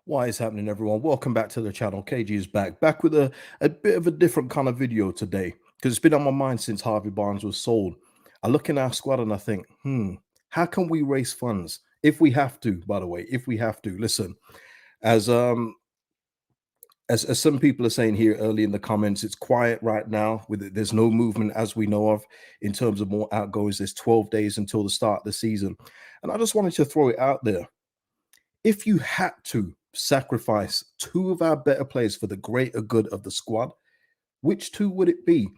What is happening, everyone? Welcome back to the channel. KG is back with a bit of a different kind of video today because it's been on my mind since Harvey Barnes was sold. I look in our squad and I think, how can we raise funds if we have to? By the way, if we have to, listen, as um as some people are saying here early in the comments, it's quiet right now. With it, there's no movement as we know of in terms of more outgoings. There's 12 days until the start of the season, and I just wanted to throw it out there. If you had to sacrifice two of our better players for the greater good of the squad, which two would it be?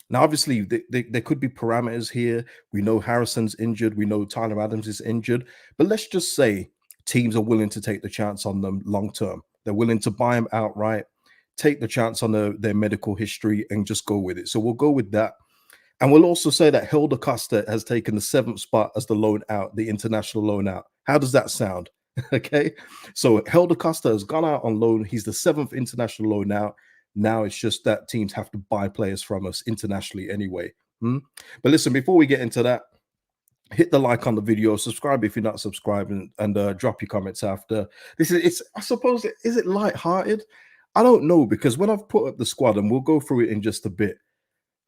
Now, obviously, there could be parameters here. We know Harrison's injured. We know Tyler Adams is injured. But let's just say teams are willing to take the chance on them long term. They're willing to buy them outright, take the chance on their medical history, and just go with it. So we'll go with that. And we'll also say that Hilda Costa has taken the seventh spot as the loan out, the international loan out. How does that sound? Okay. So Helder Costa has gone out on loan. He's the seventh international loan out. Now it's just that teams have to buy players from us internationally anyway. But listen, before we get into that, hit the like on the video, subscribe if you're not subscribing, and drop your comments after. It's I suppose, is it light-hearted? I don't know, because when I've put up the squad, and we'll go through it in just a bit,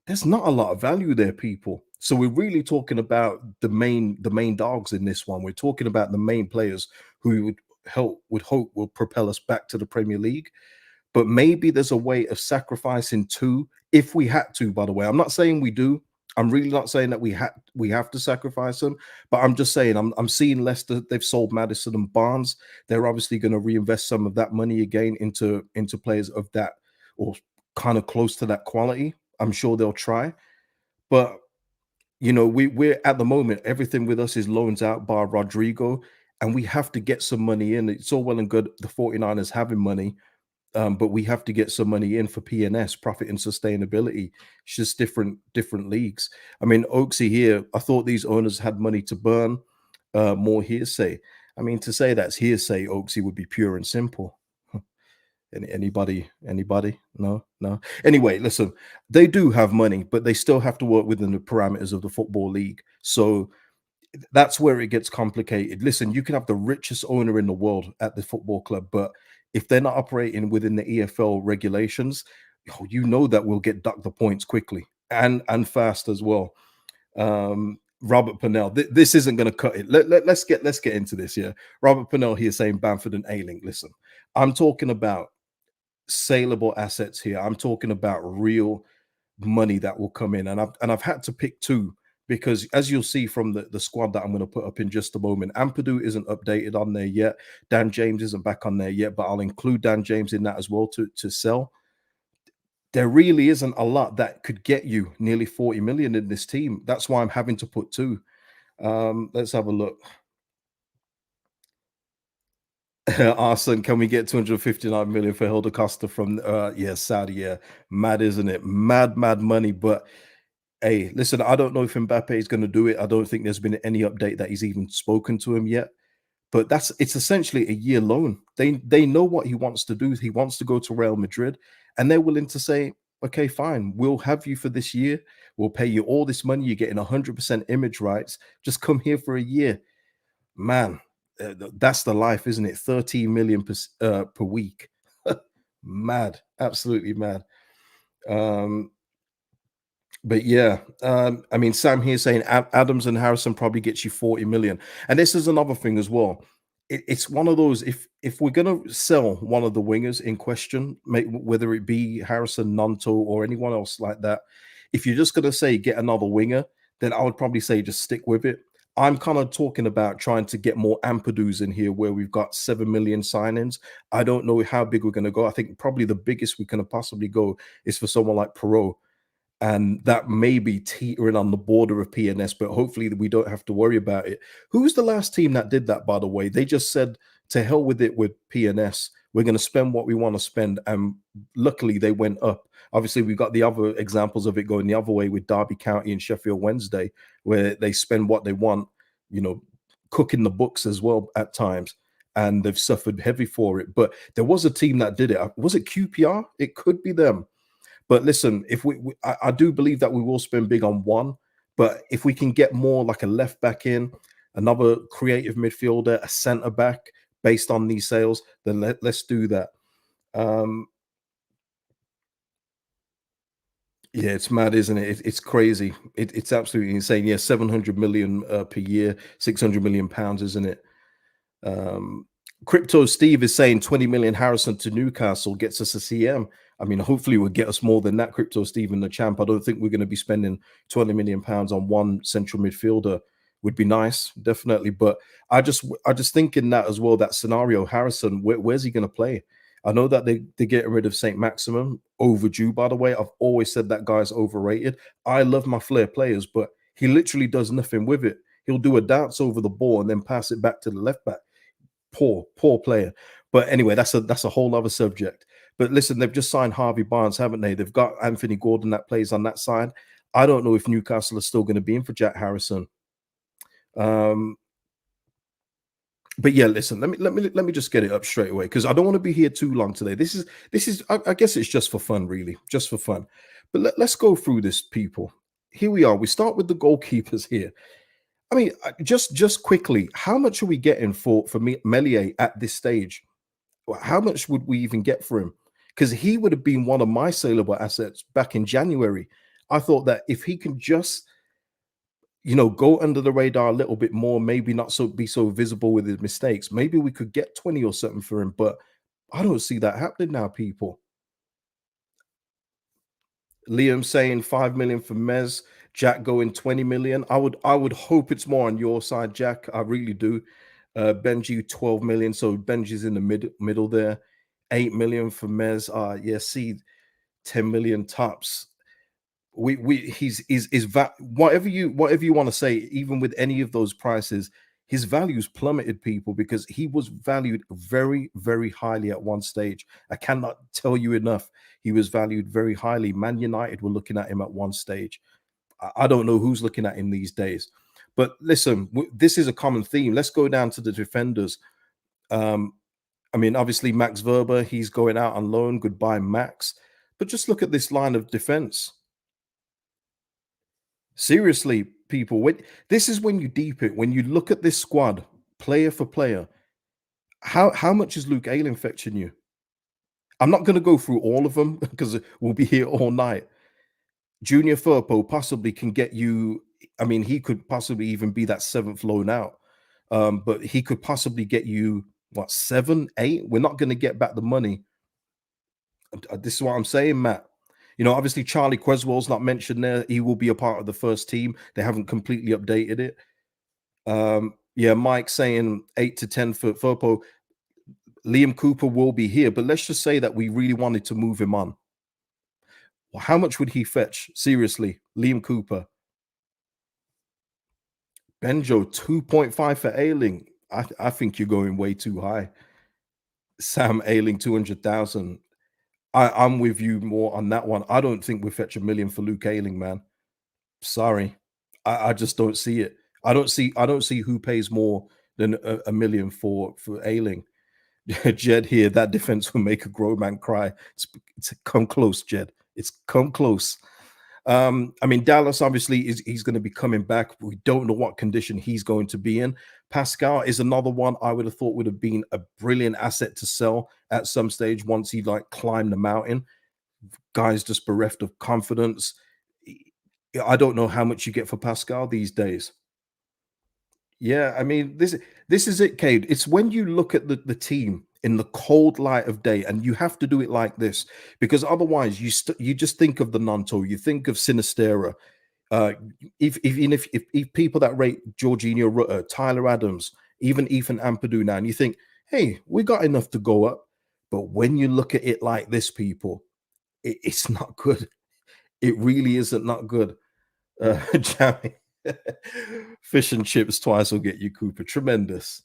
there's not a lot of value there, people. So we're really talking about the main dogs in this one. We're talking about the main players who would hope will propel us back to the Premier League. But maybe there's a way of sacrificing two if we had to. By the way, I'm not saying we do. I'm really not saying that we have to sacrifice them, but I'm just saying I'm seeing Leicester. They've sold Maddison and Barnes. They're obviously going to reinvest some of that money again into players of that, or kind of close to that quality. I'm sure they'll try, but we're at the moment, everything with us is loans out bar Rodrigo, and we have to get some money in. It's all well and good the 49ers having money, but we have to get some money in for PNS, profit and sustainability. It's just different leagues. I mean, Oaksy here, I thought these owners had money to burn. More hearsay. I mean, to say that's hearsay, Oaksy, would be pure and simple. Anybody? No. Anyway, listen, they do have money, but they still have to work within the parameters of the football league. So that's where it gets complicated. Listen, you can have the richest owner in the world at the football club, but if they're not operating within the EFL regulations, you know that we'll get docked the points quickly and fast as well. Robert Pennell, this isn't going to cut it. Let's get into this. Yeah, Robert Pennell here saying Bamford and Ayling. Listen, I'm talking about saleable assets here. I'm talking about real money that will come in, and I've had to pick two, because as you'll see from the squad that I'm going to put up in just a moment, Ampadu isn't updated on there yet. Dan James isn't back on there yet, but I'll include Dan James in that as well to sell. There really isn't a lot that could get you nearly 40 million in this team. That's why I'm having to put two. Let's have a look. Arson, can we get 259 million for Hilda Costa from Saudi? Yeah, mad, isn't it? Mad money. But hey, listen, I don't know if Mbappe is going to do it. I don't think there's been any update that he's even spoken to him yet. But it's essentially a year loan. They know what he wants to do. He wants to go to Real Madrid, and they're willing to say, okay, fine, we'll have you for this year. We'll pay you all this money. You're getting 100% image rights. Just come here for a year. Man, that's the life, isn't it? 13 million per week. Mad, absolutely mad. But yeah, I mean, Sam here saying Adams and Harrison probably gets you 40 million. And this is another thing as well. It's one of those, if we're going to sell one of the wingers in question, whether it be Harrison, Nanto, or anyone else like that, if you're just going to say get another winger, then I would probably say just stick with it. I'm kind of talking about trying to get more Ampadus in here, where we've got 7 million signings. I don't know how big we're going to go. I think probably the biggest we can possibly go is for someone like Perot. And that may be teetering on the border of PNS, but hopefully we don't have to worry about it. Who's the last team that did that, by the way? They just said, to hell with it with PNS. We're going to spend what we want to spend. And luckily they went up. Obviously, we've got the other examples of it going the other way with Derby County and Sheffield Wednesday, where they spend what they want, cooking the books as well at times. And they've suffered heavy for it. But there was a team that did it. Was it QPR? It could be them. But listen, if I do believe that we will spend big on one, but if we can get more like a left back in, another creative midfielder, a centre back, based on these sales, then let's do that. Um, yeah, it's mad, isn't it? It's crazy. It's absolutely insane. Yeah, 700 million per year, 600 million pounds, isn't it? Um, Crypto Steve is saying 20 million Harrison to Newcastle gets us a CM. I mean, hopefully, will get us more than that. Crypto Steve in the champ. I don't think we're going to be spending 20 million pounds on one central midfielder. Would be nice, definitely. But I just think in that as well. That scenario, Harrison, where's he going to play? I know that they're getting rid of Saint Maximum. Overdue, by the way. I've always said that guy's overrated. I love my flair players, but he literally does nothing with it. He'll do a dance over the ball and then pass it back to the left back. Poor player. But anyway, that's a whole other subject. But listen, they've just signed Harvey Barnes, haven't they? They've got Anthony Gordon that plays on that side. I don't know if Newcastle are still going to be in for Jack Harrison. Um, but yeah, listen, let me just get it up straight away because I don't want to be here too long today. This is I guess it's just for fun, really, just for fun. But let's go through this, people. Here we are. We start with the goalkeepers here. I mean, just quickly, how much are we getting for Melier at this stage? How much would we even get for him? Because he would have been one of my saleable assets back in January. I thought that if he can just, go under the radar a little bit more, maybe not be so visible with his mistakes, maybe we could get 20 or something for him. But I don't see that happening now, people. Liam saying 5 million for Mez, Jack going 20 million. I would hope it's more on your side, Jack. I really do. Benji 12 million. So Benji's in the middle there. 8 million for Mez. Yeah, see 10 million tops. We whatever you want to say, even with any of those prices, his values plummeted, people, because he was valued very, very highly at one stage. I cannot tell you enough. He was valued very highly. Man United were looking at him at one stage. I don't know who's looking at him these days. But listen, this is a common theme. Let's go down to the defenders. Um, I mean, obviously, Max Verber, he's going out on loan. Goodbye, Max. But just look at this line of defense. Seriously, people, this is when you deep it, when you look at this squad, player for player, how much is Luke Ayling fetching you? I'm not going to go through all of them because we'll be here all night. Junior Firpo possibly can get you. I mean, he could possibly even be that seventh loan out, but he could possibly get you what, 7, 8. We're not going to get back the money. This is what I'm saying, Matt. Obviously Charlie Creswell's not mentioned there. He will be a part of the first team. They haven't completely updated it. Yeah, Mike saying 8 to 10 for Firpo. Liam Cooper will be here, but let's just say that we really wanted to move him on. Well, how much would he fetch? Seriously, Liam Cooper. Benjo, 2.5 for Ayling. I think you're going way too high. Sam Ayling, 200,000. I'm with you more on that one. I don't think we fetch 1 million for Luke Ayling, man. Sorry. I just don't see it. I don't see who pays more than a million for Ayling. Jed here, that defense will make a grown man cry. It's come close, Jed. It's come close. I mean, Dallas obviously he's going to be coming back. We don't know what condition he's going to be in. Pascal is another one I would have thought would have been a brilliant asset to sell at some stage once he climbed the mountain. Guy's just bereft of confidence. I don't know how much you get for Pascal these days. Yeah, I mean, this is it, Cade. It's when you look at the team in the cold light of day, and you have to do it like this because otherwise you just think of the Nanto, you think of Sinistera. Uh, if people that rate Jorginho Rutter, Tyler Adams, even Ethan Ampadu now, and you think, hey, we got enough to go up. But when you look at it like this, people, it's not good. It really isn't not good. Jamie. Fish and chips twice will get you, Cooper. Tremendous.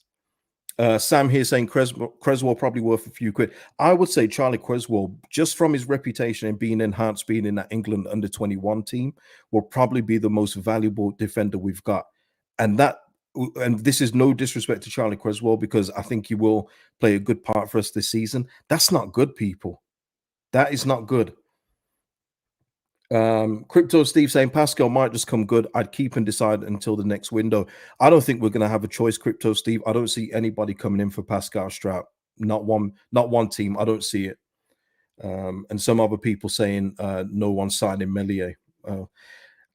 Sam here saying Creswell probably worth a few quid. I would say Charlie Creswell, just from his reputation and being enhanced, being in that England under 21 team, will probably be the most valuable defender we've got. And this is no disrespect to Charlie Creswell because I think he will play a good part for us this season. That's not good, people. That is not good. Crypto Steve saying Pascal might just come good. I'd keep and decide until the next window. I don't think we're going to have a choice, Crypto Steve. I don't see anybody coming in for Pascal Strout. Not one team. I don't see it. And some other people saying no one signing Melier.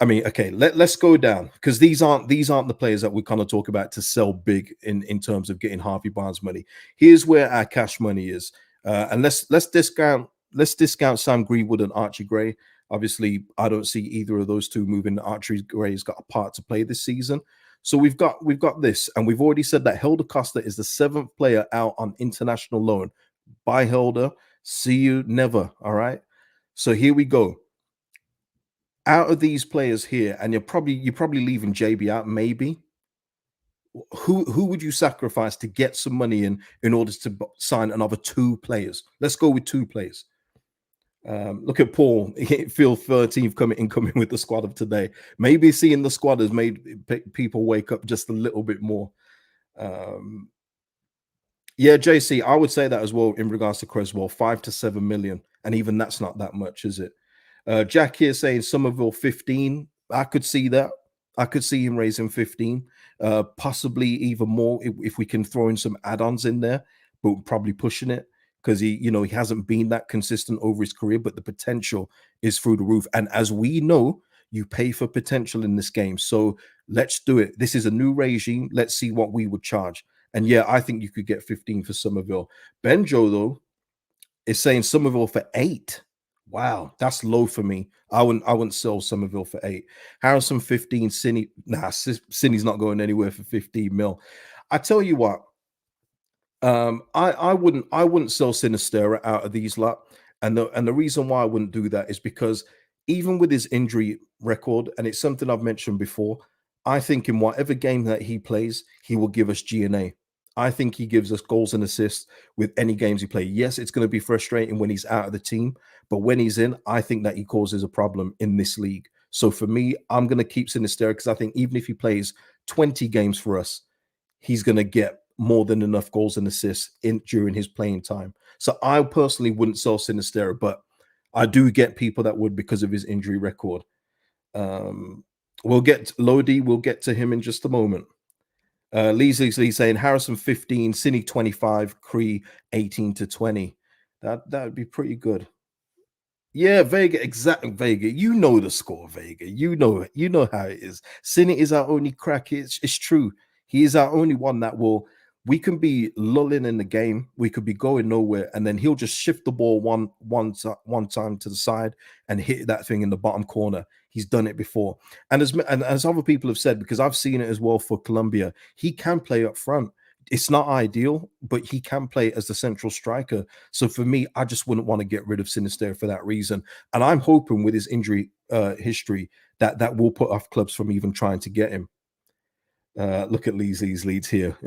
I mean, okay, let's go down because these aren't the players that we kind of talk about to sell big in terms of getting Harvey Barnes money. Here's where our cash money is, and let's discount Sam Greenwood and Archie Gray. Obviously, I don't see either of those two moving. Archie Gray's got a part to play this season, so we've got this, and we've already said that Helder Costa is the seventh player out on international loan. Bye, Helder. See you never. All right. So here we go. Out of these players here, and you're probably leaving JB out, maybe. Who would you sacrifice to get some money in order to sign another two players? Let's go with two players. Look at Paul. Feel 13th coming with the squad of today. Maybe seeing the squad has made people wake up just a little bit more. Yeah, JC, I would say that as well in regards to Creswell, 5 to 7 million, and even that's not that much, is it? Jack here saying Somerville 15. I could see that. I could see him raising 15, possibly even more if we can throw in some add-ons in there, but probably pushing it because he hasn't been that consistent over his career, but the potential is through the roof. And as we know, you pay for potential in this game. So let's do it. This is a new regime. Let's see what we would charge. And yeah, I think you could get 15 for Somerville. Benjo, though, is saying Somerville for 8. Wow, that's low for me. I wouldn't sell Somerville for 8. Harrison 15, Cine. Nah, Cine's not going anywhere for 15 mil. I tell you what, I wouldn't sell Sinistera out of these lot. And the reason why I wouldn't do that is because even with his injury record, and it's something I've mentioned before, I think in whatever game that he plays, he will give us GNA. I think he gives us goals and assists with any games he plays. Yes, it's going to be frustrating when he's out of the team, but when he's in, I think that he causes a problem in this league. So for me, I'm going to keep Sinistera because I think even if he plays 20 games for us, he's going to get more than enough goals and assists during his playing time. So I personally wouldn't sell Sinistera, but I do get people that would because of his injury record. We'll get Lodi. We'll get to him in just a moment. Lee saying Harrison 15, Cine 25, Cree 18 to 20. That would be pretty good. Yeah, Vega, exactly. Vega, you know the score, Vega. You know how it is. Cine is our only crack. It's true. He is our only one that we can be lulling in the game. We could be going nowhere, and then he'll just shift the ball one time to the side and hit that thing in the bottom corner. He's done it before, and as other people have said, because I've seen it as well for Colombia, he can play up front. It's not ideal, but he can play as the central striker. So for me, I just wouldn't want to get rid of Sinister for that reason. And I'm hoping with his injury history that will put off clubs from even trying to get him. Look at Leeds here.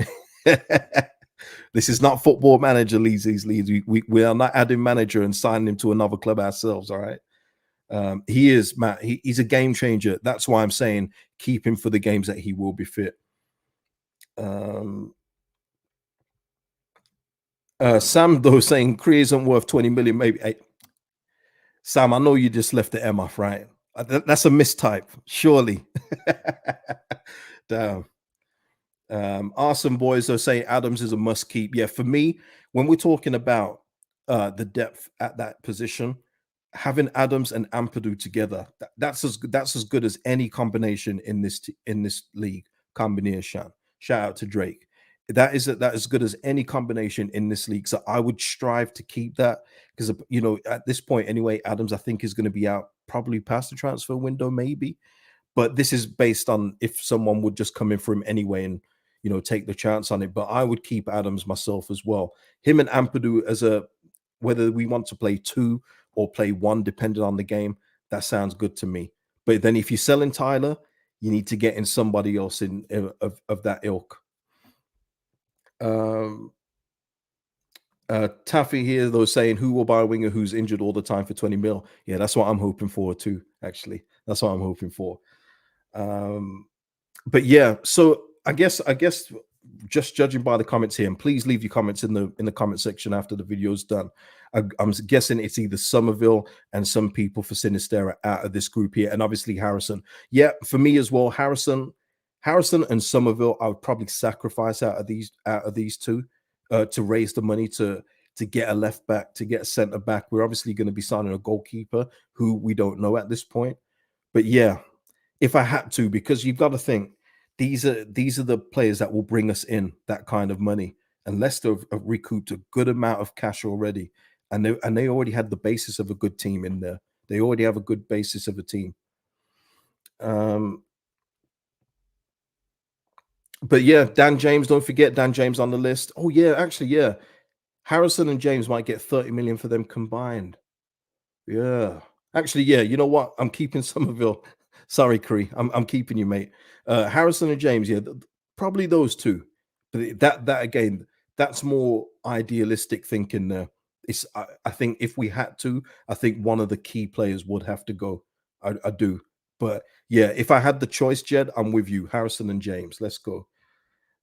This is not Football Manager Leeds. We are not adding manager and signing him to another club ourselves. All right. He is, Matt. He's a game changer. That's why I'm saying keep him for the games that he will be fit. Sam, though, saying Cree isn't worth 20 million, maybe. Hey, Sam, I know you just left the M off, right? That's a mistype, surely. Damn. Awesome boys are saying Adams is a must keep. Yeah, for me, when we're talking about the depth at that position, having Adams and Ampadu together, that's as good as any combination in this league combination. Shout out to Drake. That is as good as any combination in this league. So I would strive to keep that because at this point anyway, Adams I think is going to be out probably past the transfer window, maybe. But this is based on if someone would just come in for him anyway and take the chance on it. But I would keep Adams myself as well. Him and Ampadu as whether we want to play 2 or play 1, depending on the game, that sounds good to me. But then if you're selling Tyler, you need to get in somebody else of that ilk. Taffy here though saying who will buy a winger who's injured all the time for 20 mil. Yeah, that's what I'm hoping for too. Actually, that's what I'm hoping for. But yeah, so I guess just judging by the comments here, and please leave your comments in the comment section after the video's done. I'm guessing it's either Somerville and some people for Sinistera out of this group here, and obviously Harrison. Yeah, for me as well, Harrison and Somerville, I would probably sacrifice out of these two to raise the money to get a left back, to get a centre back. We're obviously going to be signing a goalkeeper who we don't know at this point. But yeah, if I had to, because you've got to think these are the players that will bring us in that kind of money. And Leicester have recouped a good amount of cash already, and they already had the basis of a good team in there. They already have a good basis of a team. Um, but yeah, Dan James, don't forget Dan James on the list. Oh yeah, actually, yeah. Harrison and James might get 30 million for them combined. Yeah. Actually, yeah, you know what? I'm keeping Somerville. Sorry, Cree. I'm keeping you, mate. Harrison and James, yeah, probably those two. But that again, that's more idealistic thinking there. I think if we had to, I think one of the key players would have to go. I do. But yeah, if I had the choice, Jed, I'm with you. Harrison and James. Let's go.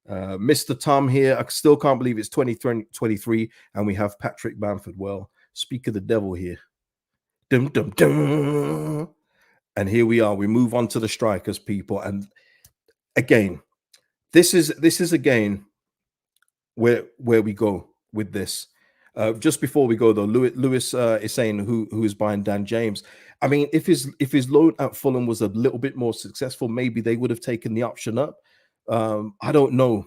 Mr. Tom here. I still can't believe it's 2023 and we have Patrick Bamford. Well, speak of the devil here. Dum dum dum. And here we are. We move on to the strikers, people. And again, this is again where we go with this. Just before we go though, Lewis is saying who is buying Dan James. I mean, if his loan at Fulham was a little bit more successful, maybe they would have taken the option up. I don't know.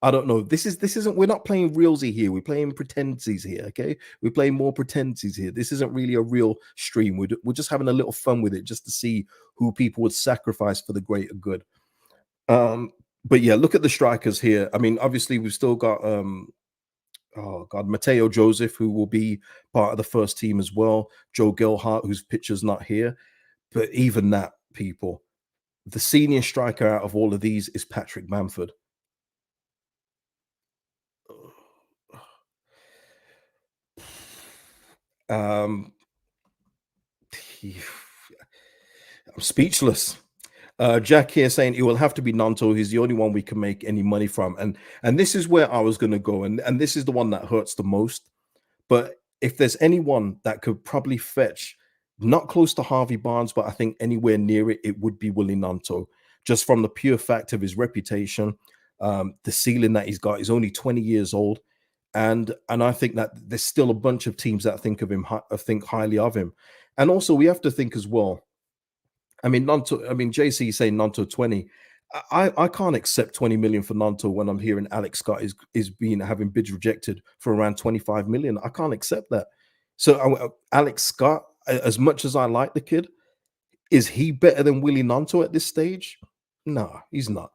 I don't know. This isn't. We're not playing realsy here. We're playing pretensies here. Okay, we're playing more pretensies here. This isn't really a real stream. We're just having a little fun with it, just to see who people would sacrifice for the greater good. But yeah, look at the strikers here. I mean, obviously we've still got oh God, Mateo Joseph, who will be part of the first team as well. Joe Gilhart, whose picture's not here. But even that, people, the senior striker out of all of these is Patrick Bamford. Um, I'm speechless. Jack here saying it will have to be Nanto. He's the only one we can make any money from, and this is where I was going to go, and this is the one that hurts the most. But if there's anyone that could probably fetch not close to Harvey Barnes, but I think anywhere near it, it would be Willy Nanto, just from the pure fact of his reputation, the ceiling that he's got. He's only 20 years old, and I think that there's still a bunch of teams that think of him, think highly of him, and also we have to think as well. I mean, Nanto. I mean, JC is saying Nanto 20. I can't accept 20 million for Nanto when I'm hearing Alex Scott is being having bids rejected for around 25 million. I can't accept that. So Alex Scott, as much as I like the kid, is he better than Willy Nanto at this stage? No, he's not.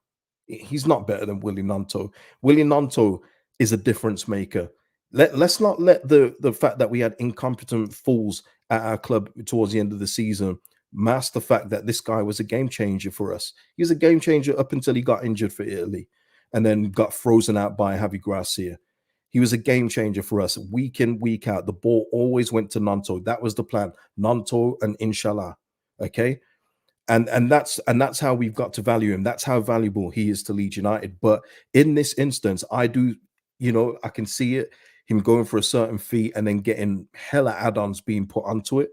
He's not better than Willy Nanto. Willy Nanto is a difference maker. Let's not let the fact that we had incompetent fools at our club towards the end of the season mask the fact that this guy was a game changer for us. He was a game changer up until he got injured for Italy and then got frozen out by Javi Gracia. He was a game changer for us week in, week out. The ball always went to Nanto. That was the plan. Nanto and Inshallah. Okay. And that's how we've got to value him. That's how valuable he is to Leeds United. But in this instance, I do, I can see it, him going for a certain fee and then getting hella add-ons being put onto it.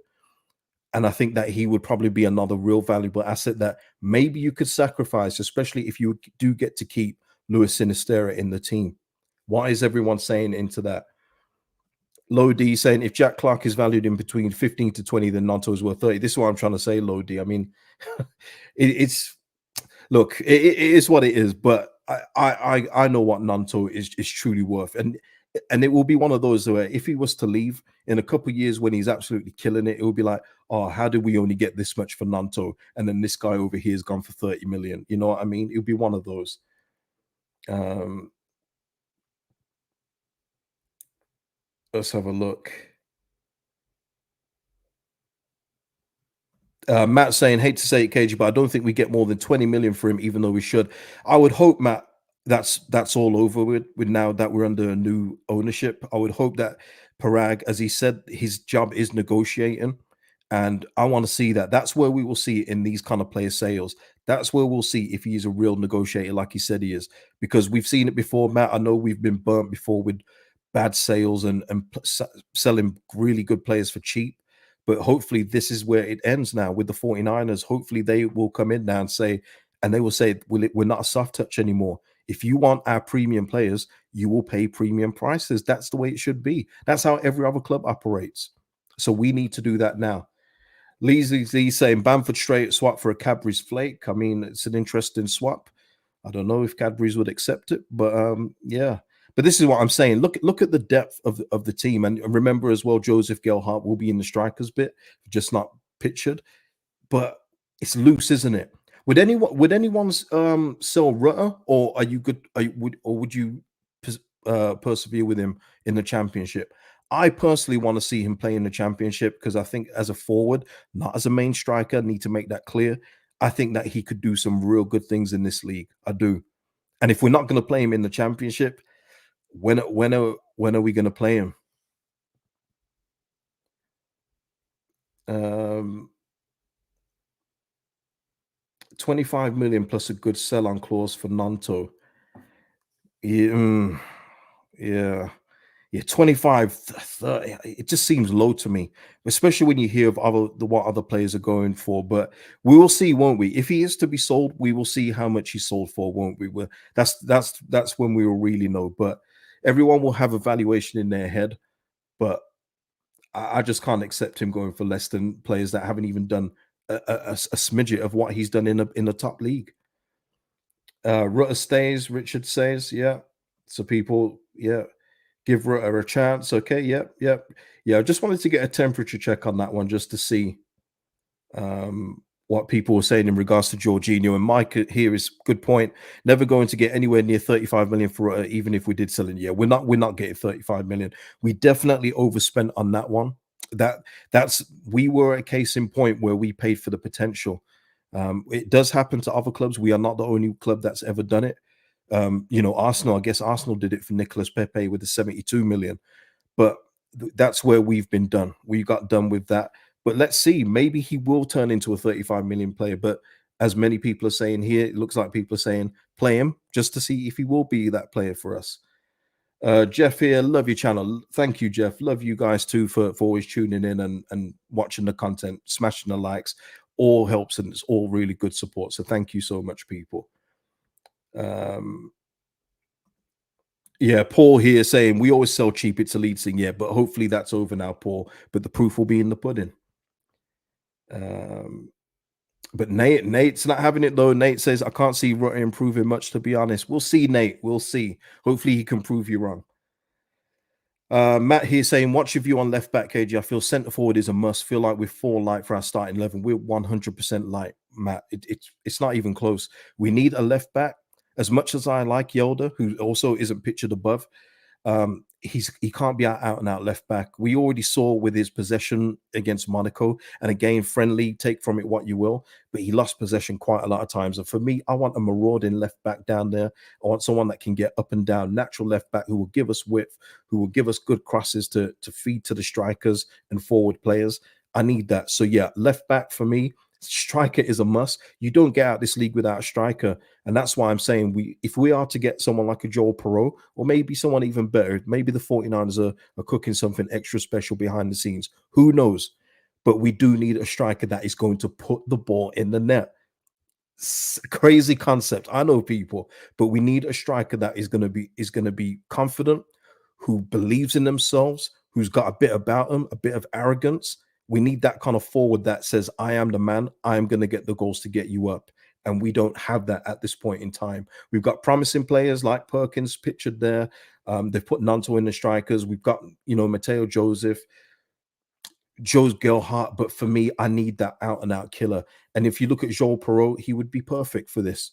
And I think that he would probably be another real valuable asset that maybe you could sacrifice, especially if you do get to keep Luis Sinistera in the team. What is everyone saying into that? Lodi saying if Jack Clark is valued in between 15 to 20, then Nanto is worth 30. This is what I'm trying to say, Lodi. I mean, it's look, it is what it is, but I know what Nanto is truly worth. And it will be one of those where if he was to leave in a couple of years when he's absolutely killing it, it will be like, oh, how did we only get this much for Nanto? And then this guy over here has gone for 30 million. You know what I mean? It'll be one of those. Let's have a look. Matt saying, hate to say it, KG, but I don't think we get more than 20 million for him, even though we should. I would hope, Matt, that's all over with now that we're under a new ownership. I would hope that Parag, as he said, his job is negotiating. And I want to see that. That's where we will see in these kind of player sales. That's where we'll see if he's a real negotiator, like he said he is, because we've seen it before, Matt. I know we've been burnt before with bad sales and selling really good players for cheap. But hopefully, this is where it ends now with the 49ers. Hopefully, they will come in now and say, and they will say, we're not a soft touch anymore. If you want our premium players, you will pay premium prices. That's the way it should be. That's how every other club operates. So we need to do that now. Lee's saying Bamford straight swap for a Cadbury's flake. I mean, it's an interesting swap. I don't know if Cadbury's would accept it, but yeah. But this is what I'm saying. Look at the depth of the team, and remember as well, Joseph Gelhardt will be in the strikers bit, just not pictured. But it's loose, isn't it? Would anyone's sell Rutter, or are you good? Would you persevere with him in the championship? I personally want to see him play in the championship because I think as a forward, not as a main striker, need to make that clear. I think that he could do some real good things in this league. I do. And if we're not going to play him in the championship, when are we going to play him? Um, 25 million plus a good sell on clause for Nanto. Yeah, yeah. Yeah, 25, 30, it just seems low to me, especially when you hear of what other players are going for. But we will see, won't we? If he is to be sold, we will see how much he's sold for, won't we? That's when we will really know. But everyone will have a valuation in their head. But I just can't accept him going for less than players that haven't even done a smidget of what he's done in the top league. Rutter stays, Richard says, yeah. So people, yeah. Give Rutter a chance. Okay, yep, yep. Yeah, I just wanted to get a temperature check on that one just to see what people were saying in regards to Jorginho. And Mike here is good point. Never going to get anywhere near 35 million for Rutter, even if we did sell it. Yeah, we're not getting 35 million. We definitely overspent on that one. That's we were a case in point where we paid for the potential. It does happen to other clubs. We are not the only club that's ever done it. Arsenal, I guess Arsenal did it for Nicolas Pepe with the 72 million, but that's where we've been done. We got done with that. But let's see, maybe he will turn into a 35 million player. But as many people are saying here, it looks like people are saying play him just to see if he will be that player for us. Jeff here, love your channel. Thank you, Jeff. Love you guys too for always tuning in and watching the content, smashing the likes. All helps and it's all really good support. So thank you so much, people. Yeah, Paul here saying we always sell cheap. It's a lead thing, yeah, but hopefully that's over now, Paul. But the proof will be in the pudding. But Nate's not having it though. Nate says I can't see Rutter improving much, to be honest. We'll see, Nate. We'll see. Hopefully he can prove you wrong. Matt here saying, what's your view on left back, KG? I feel centre forward is a must. Feel like we're 4 light for our starting 11. We're 100% light, Matt. It's not even close. We need a left back. As much as I like Yelder, who also isn't pictured above, he can't be out and out left back. We already saw with his possession against Monaco, and again, friendly, take from it what you will, but he lost possession quite a lot of times. And for me, I want a marauding left back down there. I want someone that can get up and down, natural left back who will give us width, who will give us good crosses to feed to the strikers and forward players. I need that. So yeah, left back for me. Striker is a must. You don't get out this league without a striker. And that's why I'm saying if we are to get someone like a Joel Perot, or maybe someone even better, maybe the 49ers are cooking something extra special behind the scenes. Who knows? But we do need a striker that is going to put the ball in the net. Crazy concept. I know, people, but we need a striker that is going to be confident, who believes in themselves, who's got a bit about them, a bit of arrogance. We need that kind of forward that says, I am the man. I am going to get the goals to get you up. And we don't have that at this point in time. We've got promising players like Perkins pictured there. They've put Nanto in the strikers. We've got, Mateo Joseph, Joe's Gelhardt. But for me, I need that out and out killer. And if you look at Joel Perot, he would be perfect for this.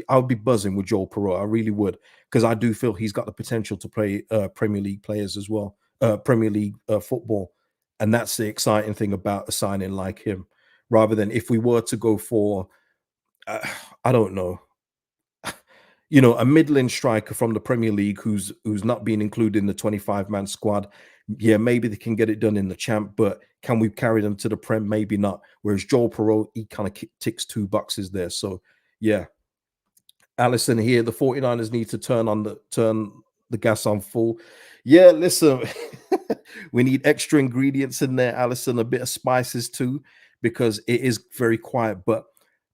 I would be buzzing with Joel Perot. I really would, because I do feel he's got the potential to play Premier League players as well, Premier League football. And that's the exciting thing about a signing like him, rather than if we were to go for, I don't know. a middling striker from the Premier League who's not being included in the 25-man squad. Yeah, maybe they can get it done in the champ, but can we carry them to the Prem? Maybe not. Whereas Joel Perot, he kind of ticks two boxes there. So yeah, Allison here, the 49ers need to turn the gas on full. Yeah, listen, we need extra ingredients in there, Allison, a bit of spices too, because it is very quiet. But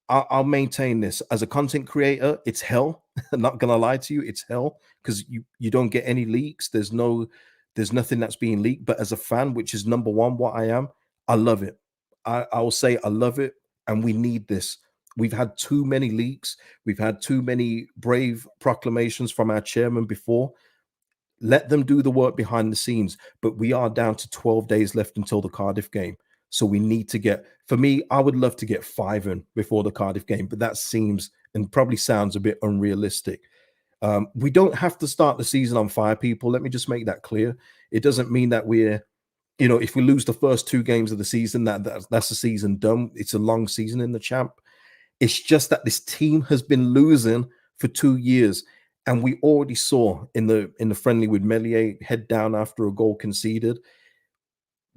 I'll maintain this as a content creator. It's hell. I'm not gonna lie to you, it's hell because you don't get any leaks. There's nothing that's being leaked. But as a fan, which is number one, what I am, I love it. I will say I love it, and we need this. We've had too many leaks. We've had too many brave proclamations from our chairman before. Let them do the work behind the scenes. But we are down to 12 days left until the Cardiff game. So we need to get, for me, I would love to get 5 in before the Cardiff game, but that seems and probably sounds a bit unrealistic. We don't have to start the season on fire, people. Let me just make that clear. It doesn't mean that if we lose the first 2 games of the season, that's the season done. It's a long season in the champ. It's just that this team has been losing for 2 years, and we already saw in the friendly with Melier head down after a goal conceded.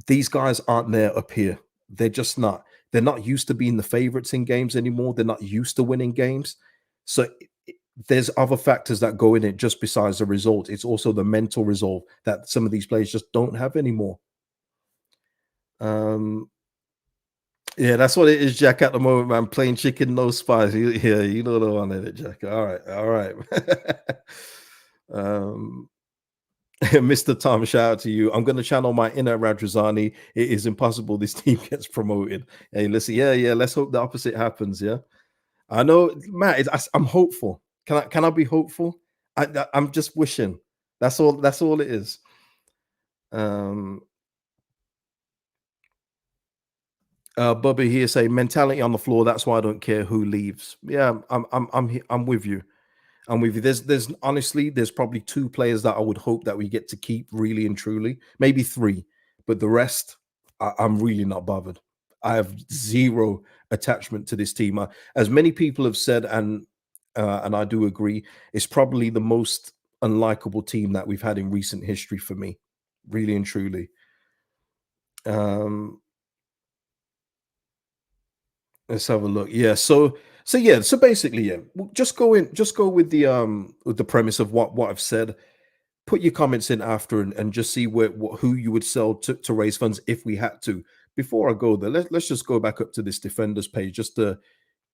These guys aren't there up here. They're just not. They're not used to being the favorites in games anymore. They're not used to winning games. So there's other factors that go in it just besides the result. It's also the mental resolve that some of these players just don't have anymore. Yeah, that's what it is, Jack, at the moment, man. Plain chicken, no spice. Yeah, you know the one in it, Jack. All right, all right. um, Mr. Tom, shout out to you. I'm going to channel my inner Radrzani. It is impossible this team gets promoted. Hey, listen, yeah. Let's hope the opposite happens. Yeah, I know, Matt. I'm hopeful. Can I be hopeful? I'm just wishing. That's all. That's all it is. Um, Bubby here say mentality on the floor. That's why I don't care who leaves. Yeah, I'm with you. I'm with you. There's honestly, there's probably 2 players that I would hope that we get to keep really and truly, maybe 3, but the rest, I'm really not bothered. I have zero attachment to this team. As many people have said, and I do agree, it's probably the most unlikable team that we've had in recent history for me, really and truly. Um, let's have a look. Yeah, so basically, yeah, just go with the premise of what I've said. Put your comments in after and just see who you would sell to raise funds if we had to. Before I go there, let's just go back up to this defenders page just to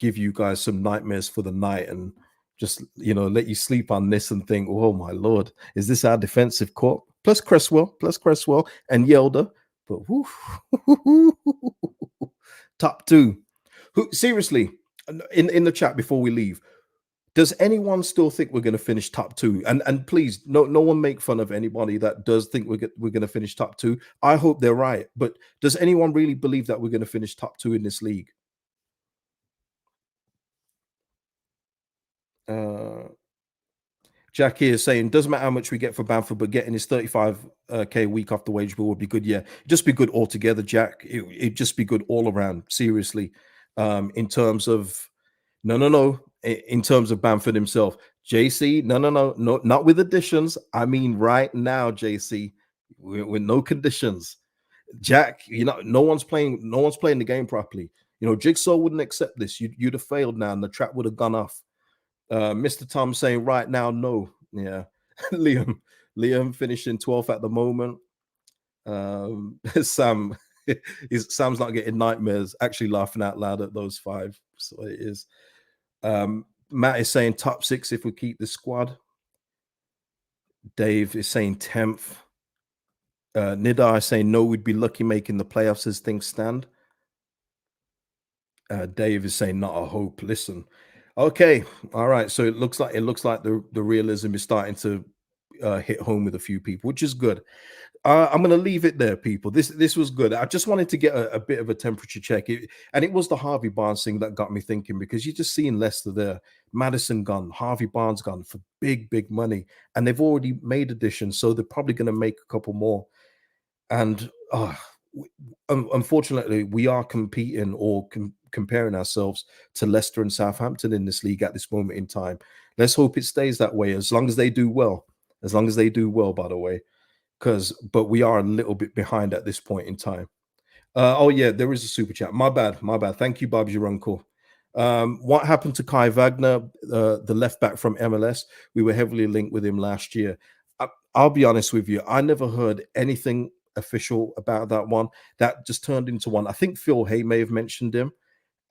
give you guys some nightmares for the night and just let you sleep on this and think, oh my lord, is this our defensive corps? Plus Creswell and Yelder, but top 2. Who seriously in the chat before we leave? Does anyone still think we're going to finish top 2? And please, no one make fun of anybody that does think we're going to finish top 2. I hope they're right, but does anyone really believe that we're going to finish top 2 in this league? Jack here is saying, doesn't matter how much we get for Bamford, but getting his 35K a week off the wage bill would be good. Yeah, just be good altogether, Jack. It'd just be good all around, seriously. In terms of no. In terms of Bamford himself, JC, no, not with additions. I mean, right now, JC, with no conditions. Jack, no one's playing the game properly. Jigsaw wouldn't accept this. You'd have failed now, and the trap would have gone off. Mr. Tom saying right now, no. Yeah. Liam finishing 12th at the moment. Sam's not getting nightmares, actually laughing out loud at those 5. So it is. Matt is saying top 6 if we keep the squad. Dave is saying 10th. Nidar is saying no, we'd be lucky making the playoffs as things stand. Dave is saying not a hope. Listen, okay, all right. So it looks like the realism is starting to hit home with a few people, which is good. I'm going to leave it there, people. This was good. I just wanted to get a bit of a temperature check, and it was the Harvey Barnes thing that got me thinking, because you're just seeing Leicester there, Madison gone, Harvey Barnes gone for big money, and they've already made additions, so they're probably going to make a couple more. And unfortunately, we are competing or comparing ourselves to Leicester and Southampton in this league at this moment in time. Let's hope it stays that way as long as they do well. As long as they do well, by the way, because but we are a little bit behind at this point in time. Oh yeah, there is a super chat. My bad, my bad. Thank you, Bob's your uncle. What happened to Kai Wagner, the left back from MLS? We were heavily linked with him last year. I'll be honest with you. I never heard anything official about that one. That just turned into one. I think Phil Hay may have mentioned him,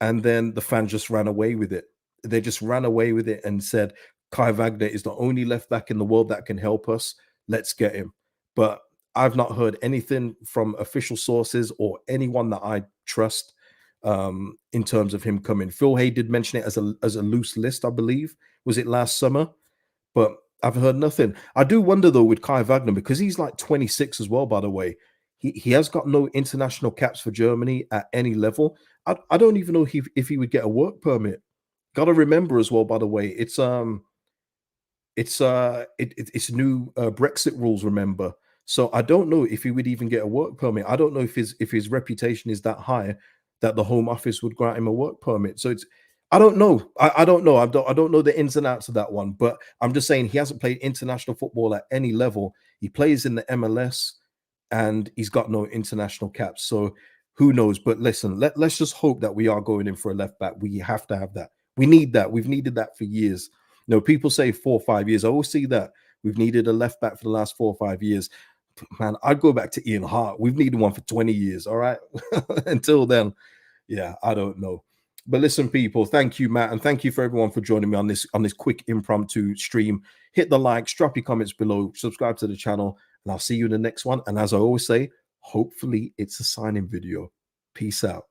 and then the fans just ran away with it. They just ran away with it and said, Kai Wagner is the only left back in the world that can help us. Let's get him. But I've not heard anything from official sources or anyone that I trust in terms of him coming. Phil Hay did mention it as a loose list, I believe. Was it last summer? But I've heard nothing. I do wonder though with Kai Wagner because he's like 26 as well. By the way, he has got no international caps for Germany at any level. I don't even know if he would get a work permit. Got to remember as well. By the way, it's new Brexit rules. Remember, so I don't know if he would even get a work permit. I don't know if his reputation is that high that the Home Office would grant him a work permit. So it's I don't know. I don't know. I don't know the ins and outs of that one. But I'm just saying he hasn't played international football at any level. He plays in the MLS and he's got no international caps. So who knows? But listen, let's just hope that we are going in for a left back. We have to have that. We need that. We've needed that for years. You know, people say 4 or 5 years. I always see that. We've needed a left back for the last 4 or 5 years. Man, I'd go back to Ian Hart. We've needed one for 20 years. All right. Until then, yeah, I don't know. But listen, people, thank you, Matt, and thank you for everyone for joining me on this quick impromptu stream. Hit the likes, drop your comments below, subscribe to the channel, and I'll see you in the next one. And as I always say, hopefully it's a signing video. Peace out.